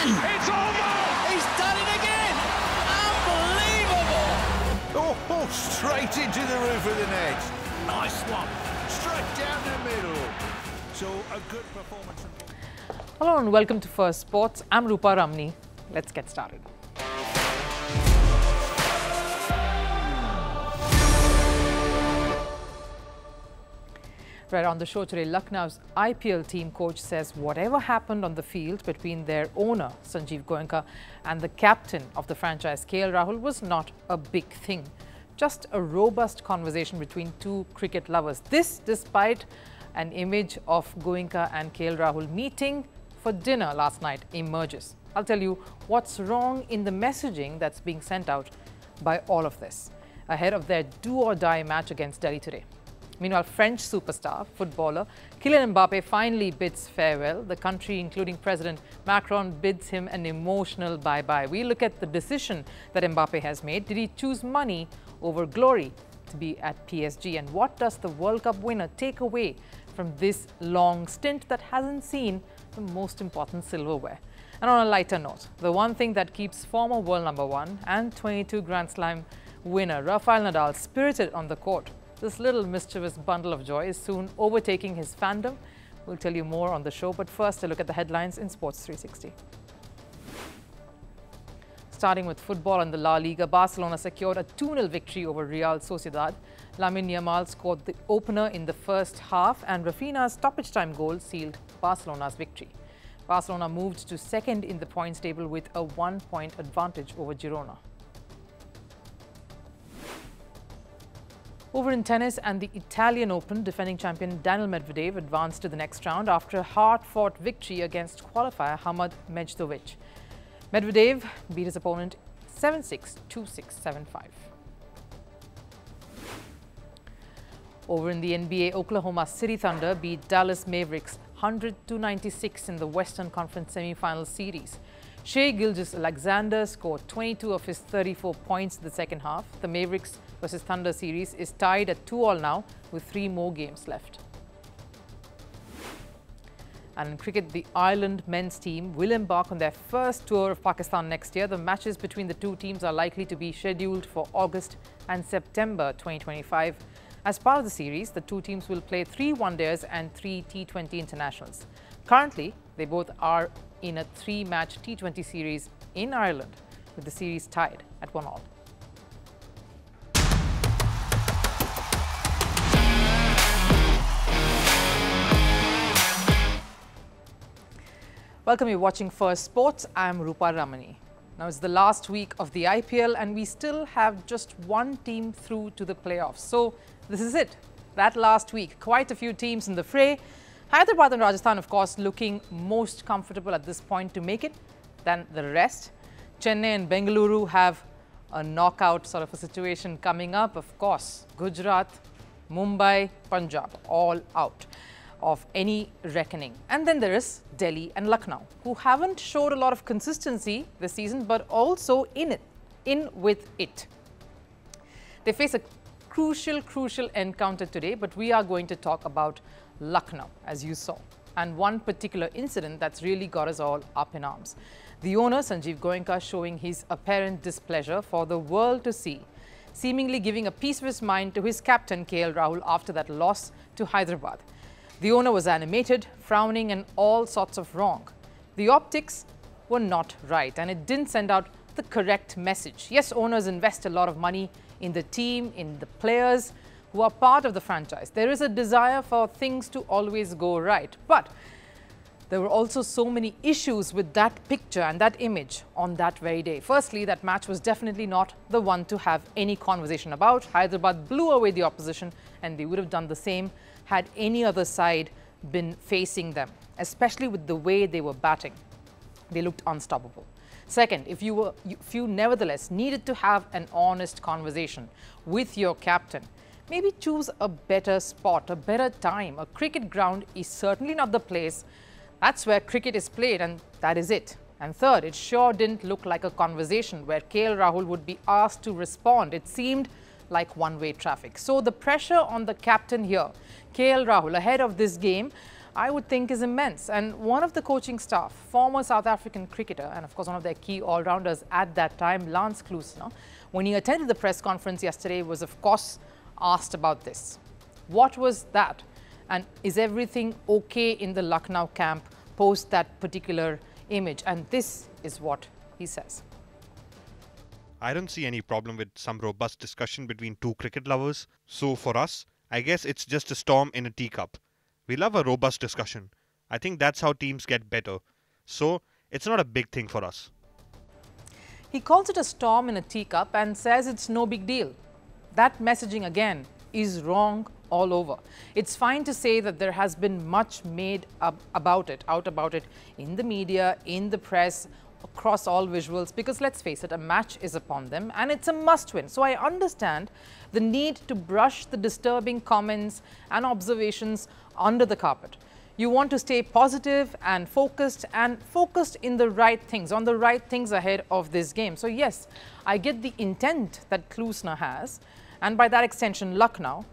It's over! He's done it again! Unbelievable! Oh, straight into the roof of the net. Nice one. Straight down the middle. So, a good performance. Hello and welcome to Firstpost. I'm Rupha Ramani. Let's get started. Right on the show today, Lucknow's IPL team coach says whatever happened on the field between their owner, Sanjiv Goenka, and the captain of the franchise, KL Rahul, was not a big thing. Just a robust conversation between two cricket lovers. This despite an image of Goenka and KL Rahul meeting for dinner last night emerges. I'll tell you what's wrong in the messaging that's being sent out by all of this ahead of their do-or-die match against Delhi today. Meanwhile, French superstar footballer Kylian Mbappe finally bids farewell. The country, including President Macron, bids him an emotional bye-bye. We look at the decision that Mbappe has made. Did he choose money over glory to be at PSG? And what does the World Cup winner take away from this long stint that hasn't seen the most important silverware? And on a lighter note, the one thing that keeps former world number 1 and 22 Grand Slam winner Rafael Nadal spirited on the court, this little mischievous bundle of joy is soon overtaking his fandom. We'll tell you more on the show, but first a look at the headlines in Sports 360. Starting with football in the La Liga, Barcelona secured a 2-0 victory over Real Sociedad. Lamine Yamal scored the opener in the first half and Rafinha's stoppage time goal sealed Barcelona's victory. Barcelona moved to second in the points table with a 1-point advantage over Girona. Over in tennis and the Italian Open, defending champion Daniil Medvedev advanced to the next round after a hard-fought victory against qualifier Hamad Mejdovic. Medvedev beat his opponent 7-6, 2-6, 7-5. Over in the NBA, Oklahoma City Thunder beat Dallas Mavericks 100-96 in the Western Conference semi-final series. Shai Gilgeous-Alexander scored 22 of his 34 points in the second half. The Mavericks versus Thunder series is tied at 2-2 now with 3 more games left. And in cricket, the Ireland men's team will embark on their first tour of Pakistan next year. The matches between the two teams are likely to be scheduled for August and September 2025. As part of the series, the two teams will play 3 one-days and 3 T20 internationals. Currently, they both are in a 3-match T20 series in Ireland, with the series tied at 1-1. Welcome, you're watching Firstpost. I'm Rupha Ramani. Now it's the last week of the IPL and we still have just one team through to the playoffs. So this is it, that last week. Quite a few teams in the fray. Hyderabad and Rajasthan, of course, looking most comfortable at this point to make it than the rest. Chennai and Bengaluru have a knockout sort of a situation coming up. Of course, Gujarat, Mumbai, Punjab, all out of any reckoning. And then there is Delhi and Lucknow, who haven't showed a lot of consistency this season, but also in with it. They face a crucial encounter today, but we are going to talk about Lucknow, as you saw, and one particular incident that's really got us all up in arms. The owner, Sanjiv Goenka, showing his apparent displeasure for the world to see, seemingly giving a piece of his mind to his captain, KL Rahul, after that loss to Hyderabad. The owner was animated, frowning, and all sorts of wrong. The optics were not right, and it didn't send out the correct message. Yes, owners invest a lot of money in the team, in the players who are part of the franchise. There is a desire for things to always go right. But there were also so many issues with that picture and that image on that very day. Firstly, that match was definitely not the one to have any conversation about. Hyderabad blew away the opposition, and they would have done the same had any other side been facing them, especially with the way they were batting. They looked unstoppable. Second, if you nevertheless needed to have an honest conversation with your captain, maybe choose a better spot, a better time. A cricket ground is certainly not the place. That's where cricket is played, and that is it. And third, it sure didn't look like a conversation where KL Rahul would be asked to respond. It seemed like one-way traffic. So the pressure on the captain here, KL Rahul, ahead of this game, I would think is immense. And one of the coaching staff, former South African cricketer and of course one of their key all-rounders at that time, Lance Klusener, when he attended the press conference yesterday, was of course asked about this. What was that? And is everything okay in the Lucknow camp post that particular image? And this is what he says. I don't see any problem with some robust discussion between two cricket lovers. So for us, I guess it's just a storm in a teacup. We love a robust discussion. I think that's how teams get better. So it's not a big thing for us. He calls it a storm in a teacup and says it's no big deal. That messaging again is wrong all over. It's fine to say that there has been much made out about it in the media, in the press, across all visuals, because let's face it, a match is upon them and it's a must win. So I understand the need to brush the disturbing comments and observations under the carpet. You want to stay positive and focused in the right things, on the right things ahead of this game. So yes, I get the intent that Kluesner has, and by that extension Lucknow,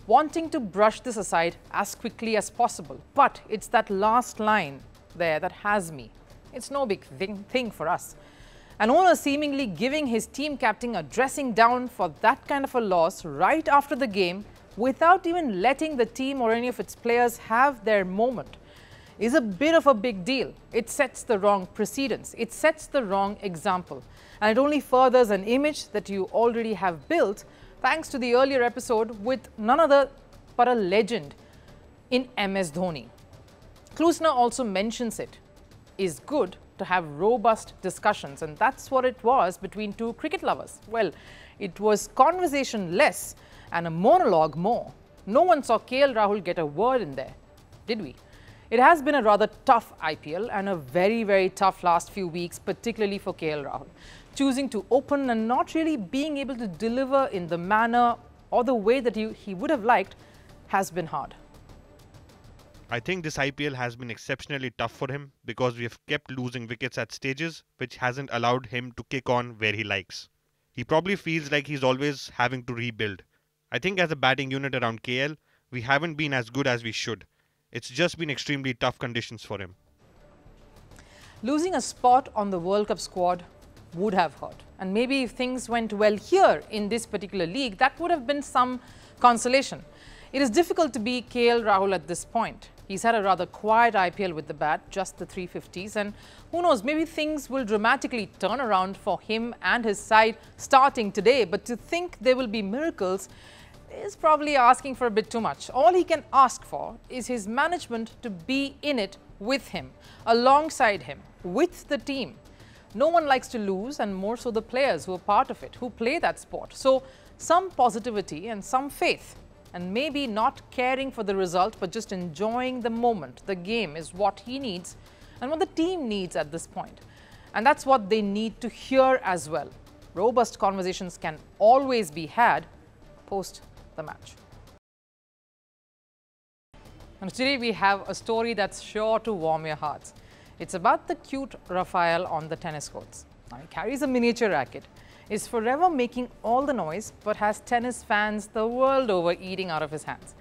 wanting to brush this aside as quickly as possible. But it's that last line there that has me. It's no big thing for us. An owner seemingly giving his team captain a dressing down for that kind of a loss right after the game without even letting the team or any of its players have their moment is a bit of a big deal. It sets the wrong precedence. It sets the wrong example. And it only furthers an image that you already have built thanks to the earlier episode with none other but a legend in MS Dhoni. Kluesner also mentions it is good to have robust discussions, and that's what it was between two cricket lovers. Well, it was conversation less and a monologue more. No one saw KL Rahul get a word in there, did we? It has been a rather tough IPL and a very, very tough last few weeks, particularly for KL Rahul. Choosing to open and not really being able to deliver in the manner or the way that he would have liked has been hard. I think this IPL has been exceptionally tough for him because we have kept losing wickets at stages which hasn't allowed him to kick on where he likes. He probably feels like he's always having to rebuild. I think as a batting unit around KL, we haven't been as good as we should. It's just been extremely tough conditions for him. Losing a spot on the World Cup squad would have hurt. And maybe if things went well here in this particular league, that would have been some consolation. It is difficult to be KL Rahul at this point. He's had a rather quiet IPL with the bat, just the 350s, and who knows, maybe things will dramatically turn around for him and his side starting today. But to think there will be miracles is probably asking for a bit too much. All he can ask for is his management to be in it with him, alongside him, with the team. No one likes to lose, and more so the players who are part of it, who play that sport. So some positivity and some faith. And maybe not caring for the result, but just enjoying the moment, the game, is what he needs and what the team needs at this point. And that's what they need to hear as well. Robust conversations can always be had post the match. And today we have a story that's sure to warm your hearts. It's about the cute Rafael on the tennis courts. Now, he carries a miniature racket, is forever making all the noise, but has tennis fans the world over eating out of his hands.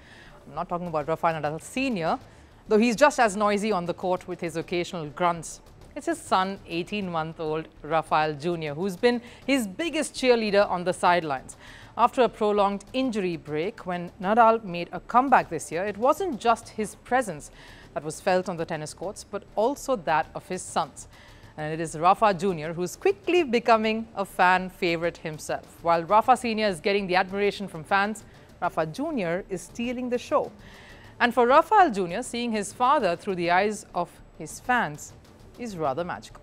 I'm not talking about Rafael Nadal Senior, though he's just as noisy on the court with his occasional grunts. It's his son, 18-month-old Rafael Junior, who's been his biggest cheerleader on the sidelines. After a prolonged injury break, when Nadal made a comeback this year, it wasn't just his presence that was felt on the tennis courts, but also that of his sons. And it is Rafa Junior who's quickly becoming a fan favorite himself. While Rafa Senior is getting the admiration from fans, Rafa Junior is stealing the show. And for Rafael Junior, seeing his father through the eyes of his fans is rather magical.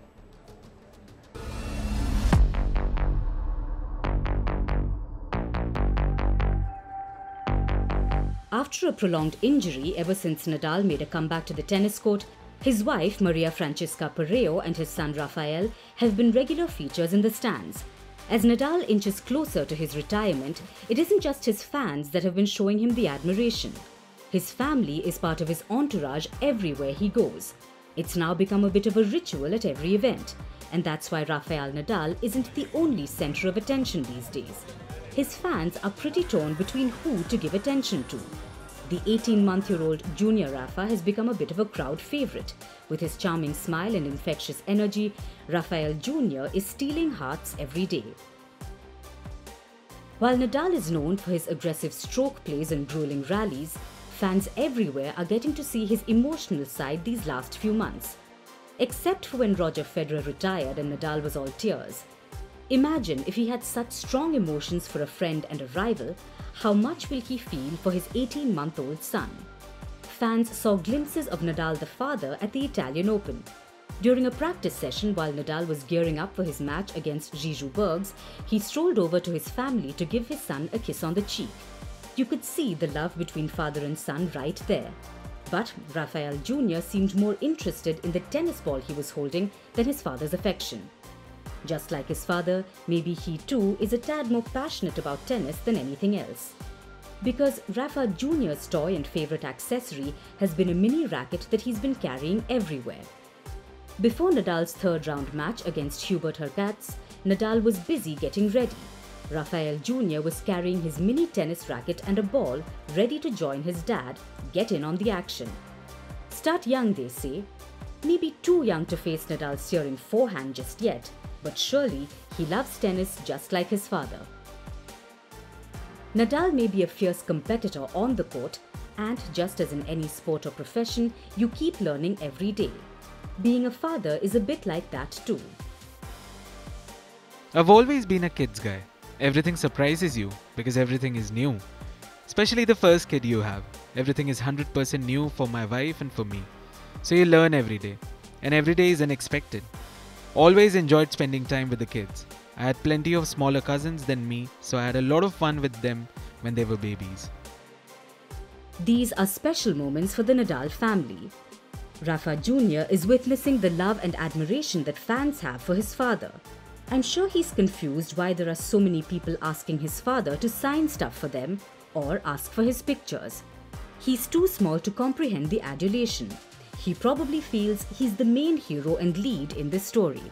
After a prolonged injury ever since Nadal made a comeback to the tennis court, his wife, Maria Francesca Pareo, and his son, Rafael, have been regular features in the stands. As Nadal inches closer to his retirement, it isn't just his fans that have been showing him the admiration. His family is part of his entourage everywhere he goes. It's now become a bit of a ritual at every event, and that's why Rafael Nadal isn't the only centre of attention these days. His fans are pretty torn between who to give attention to. The 18-month-old junior Rafa has become a bit of a crowd favourite. With his charming smile and infectious energy, Rafael Junior is stealing hearts every day. While Nadal is known for his aggressive stroke plays and grueling rallies, fans everywhere are getting to see his emotional side these last few months. Except for when Roger Federer retired and Nadal was all tears. Imagine if he had such strong emotions for a friend and a rival, how much will he feel for his 18-month-old son? Fans saw glimpses of Nadal the father at the Italian Open. During a practice session while Nadal was gearing up for his match against Zizou Bergs, he strolled over to his family to give his son a kiss on the cheek. You could see the love between father and son right there. But Rafael Junior seemed more interested in the tennis ball he was holding than his father's affection. Just like his father, maybe he too is a tad more passionate about tennis than anything else. Because Rafa Junior's toy and favourite accessory has been a mini racket that he's been carrying everywhere. Before Nadal's third-round match against Hubert Hurkacz, Nadal was busy getting ready. Rafael Junior was carrying his mini tennis racket and a ball, ready to join his dad, get in on the action. Start young, they say. Maybe too young to face Nadal's searing forehand just yet, but surely he loves tennis just like his father. Nadal may be a fierce competitor on the court, and just as in any sport or profession, you keep learning every day. Being a father is a bit like that too. I've always been a kids guy. Everything surprises you because everything is new. Especially the first kid you have. Everything is 100% new for my wife and for me. So you learn every day. And every day is unexpected. Always enjoyed spending time with the kids. I had plenty of smaller cousins than me, so I had a lot of fun with them when they were babies. These are special moments for the Nadal family. Rafa Junior is witnessing the love and admiration that fans have for his father. I'm sure he's confused why there are so many people asking his father to sign stuff for them or ask for his pictures. He's too small to comprehend the adulation. He probably feels he's the main hero and lead in this story.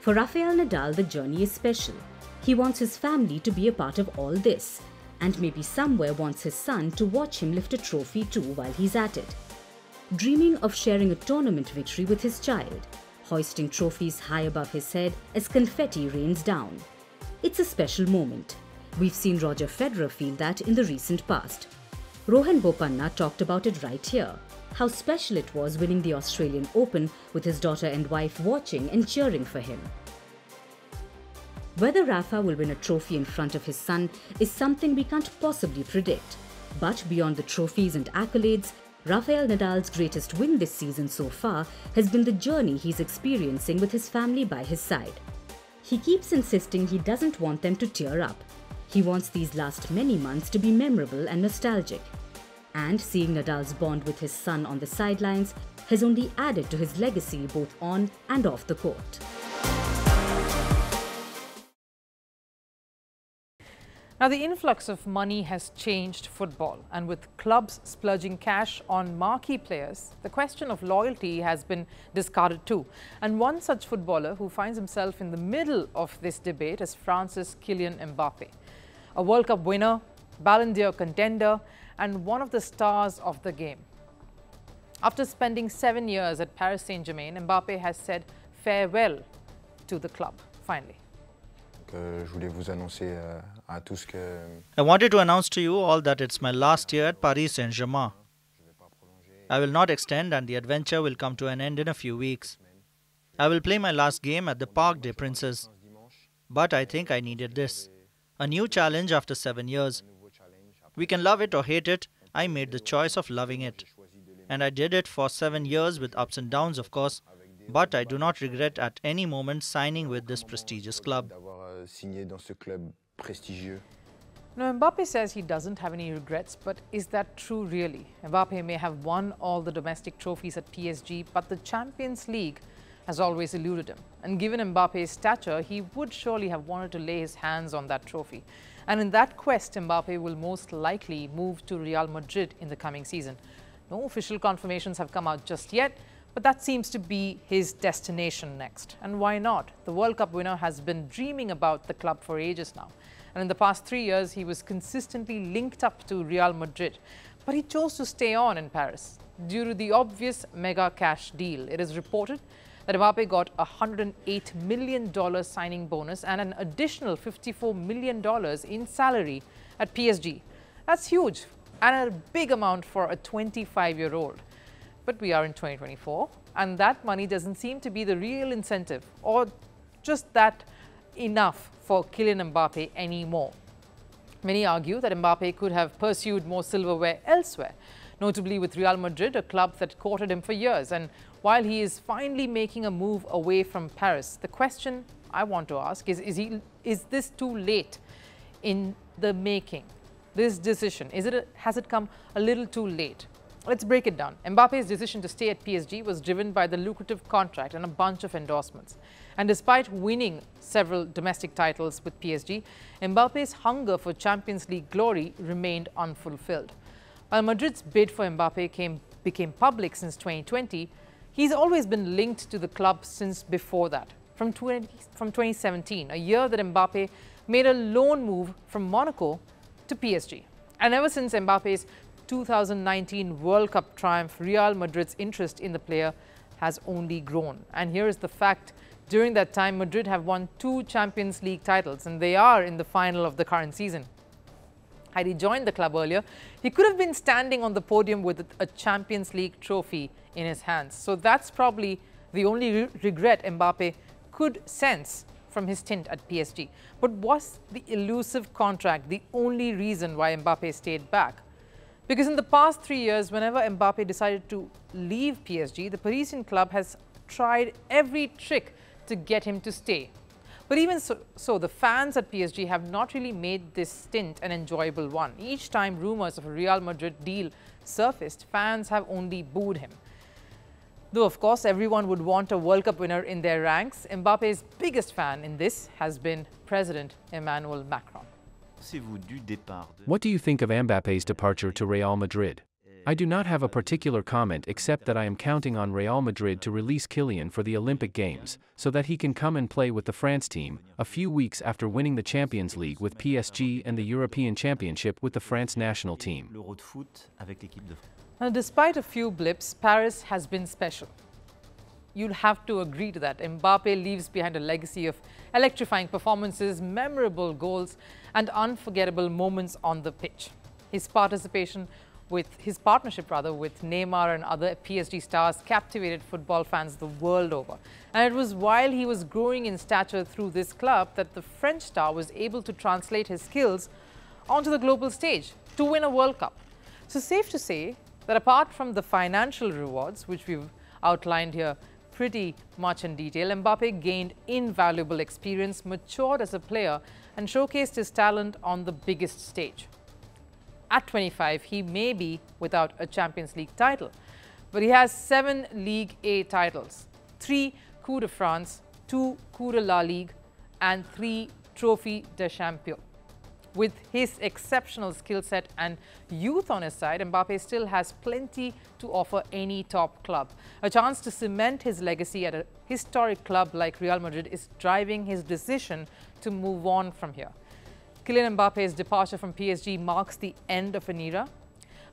For Rafael Nadal, the journey is special. He wants his family to be a part of all this, and maybe somewhere wants his son to watch him lift a trophy too while he's at it. Dreaming of sharing a tournament victory with his child, hoisting trophies high above his head as confetti rains down. It's a special moment. We've seen Roger Federer feel that in the recent past. Rohan Bopanna talked about it right here, how special it was winning the Australian Open with his daughter and wife watching and cheering for him. Whether Rafa will win a trophy in front of his son is something we can't possibly predict. But beyond the trophies and accolades, Rafael Nadal's greatest win this season so far has been the journey he's experiencing with his family by his side. He keeps insisting he doesn't want them to tear up. He wants these last many months to be memorable and nostalgic. And seeing Nadal's bond with his son on the sidelines has only added to his legacy both on and off the court. Now, the influx of money has changed football, and with clubs splurging cash on marquee players, the question of loyalty has been discarded too. And one such footballer who finds himself in the middle of this debate is France's Kylian Mbappe, a World Cup winner, Ballon d'Or contender, and one of the stars of the game. After spending 7 years at Paris Saint-Germain, Mbappe has said farewell to the club, finally. I wanted to announce to you all that it's my last year at Paris Saint-Germain. I will not extend and the adventure will come to an end in a few weeks. I will play my last game at the Parc des Princes. But I think I needed this. A new challenge after 7 years. We can love it or hate it. I made the choice of loving it. And I did it for 7 years with ups and downs, of course. But I do not regret at any moment signing with this prestigious club. Now, Mbappe says he doesn't have any regrets, but is that true really? Mbappe may have won all the domestic trophies at PSG, but the Champions League has always eluded him. And given Mbappe's stature, he would surely have wanted to lay his hands on that trophy. And in that quest, Mbappe will most likely move to Real Madrid in the coming season. No official confirmations have come out just yet, but that seems to be his destination next. And why not? The World Cup winner has been dreaming about the club for ages now. And in the past 3 years, he was consistently linked up to Real Madrid. But he chose to stay on in Paris due to the obvious mega cash deal. It is reported that Mbappe got a $108 million signing bonus and an additional $54 million in salary at PSG. That's huge and a big amount for a 25-year-old. But we are in 2024 and that money doesn't seem to be the real incentive or just that enough for Kylian Mbappe anymore. Many argue that Mbappe could have pursued more silverware elsewhere, notably with Real Madrid, a club that courted him for years. And while he is finally making a move away from Paris, the question I want to ask is this too late in the making? This decision, has it come a little too late? Let's break it down. Mbappe's decision to stay at PSG was driven by the lucrative contract and a bunch of endorsements. And despite winning several domestic titles with PSG, Mbappe's hunger for Champions League glory remained unfulfilled. While Madrid's bid for Mbappe became public since 2020, he's always been linked to the club since before that, from 2017, a year that Mbappe made a loan move from Monaco to PSG. And ever since Mbappe's 2019 World Cup triumph, Real Madrid's interest in the player has only grown. And here is the fact. During that time, Madrid have won 2 Champions League titles and they are in the final of the current season. Had he joined the club earlier, he could have been standing on the podium with a Champions League trophy in his hands. So that's probably the only regret Mbappe could sense from his stint at PSG. But was the elusive contract the only reason why Mbappe stayed back? Because in the past 3 years, whenever Mbappe decided to leave PSG, the Parisian club has tried every trick to get him to stay. But even so, the fans at PSG have not really made this stint an enjoyable one. Each time rumors of a Real Madrid deal surfaced, fans have only booed him. Though, of course, everyone would want a World Cup winner in their ranks, Mbappe's biggest fan in this has been President Emmanuel Macron. What do you think of Mbappe's departure to Real Madrid? I do not have a particular comment except that I am counting on Real Madrid to release Kylian for the Olympic Games, so that he can come and play with the France team, a few weeks after winning the Champions League with PSG and the European Championship with the France national team. Now, despite a few blips, Paris has been special. You'll have to agree to that. Mbappe leaves behind a legacy of electrifying performances, memorable goals, and unforgettable moments on the pitch. His partnership with Neymar and other PSG stars captivated football fans the world over. And it was while he was growing in stature through this club that the French star was able to translate his skills onto the global stage to win a World Cup. So safe to say that apart from the financial rewards, which we've outlined here pretty much in detail, Mbappe gained invaluable experience, matured as a player, and showcased his talent on the biggest stage. At 25, he may be without a Champions League title, but he has 7 Ligue A titles, 3 Coupe de France, 2 Coupe de la Ligue, and 3 Trophy des Champions. With his exceptional skill set and youth on his side, Mbappe still has plenty to offer any top club. A chance to cement his legacy at a historic club like Real Madrid is driving his decision to move on from here. Kylian Mbappe's departure from PSG marks the end of an era,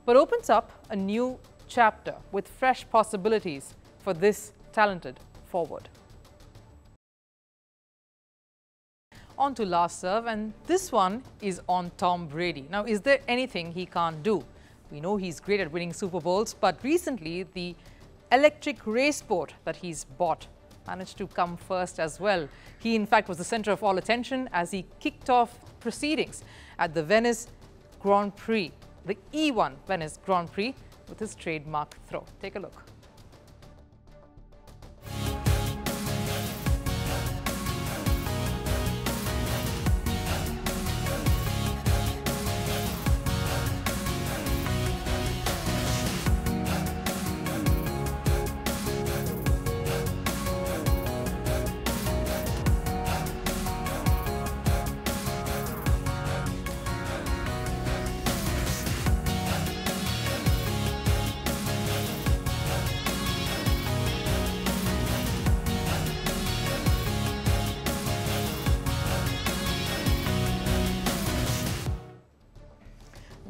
but opens up a new chapter with fresh possibilities for this talented forward. On to last serve, and this one is on Tom Brady. Now, is there anything he can't do? We know he's great at winning Super Bowls, but recently the electric race boat that he's bought managed to come first as well. He, in fact, was the center of all attention as he kicked off proceedings at the Venice Grand Prix, the E1 Venice Grand Prix, with his trademark throw. Take a look.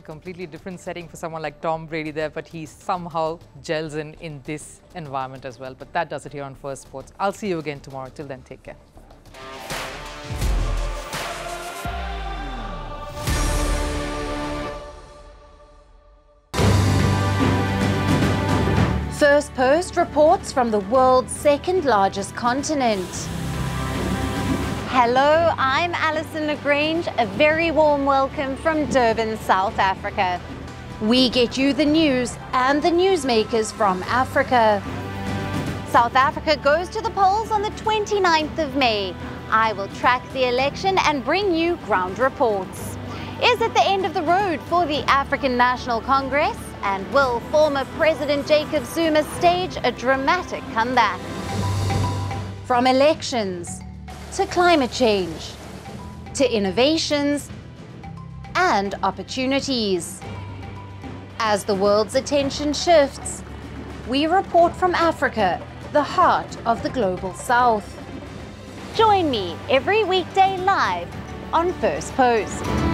completely different setting for someone like Tom Brady there, but he somehow gels in this environment as well. But that does it here on Firstpost. I'll see you again tomorrow. Till then, take care. Firstpost reports from the world's second largest continent. Hello, I'm Alison Lagrange. A very warm welcome from Durban, South Africa. We get you the news and the newsmakers from Africa. South Africa goes to the polls on the 29th of May. I will track the election and bring you ground reports. Is it the end of the road for the African National Congress? And will former President Jacob Zuma stage a dramatic comeback? From elections to climate change to innovations and opportunities. As the world's attention shifts, we report from Africa, the heart of the global south. Join me every weekday live on Firstpost.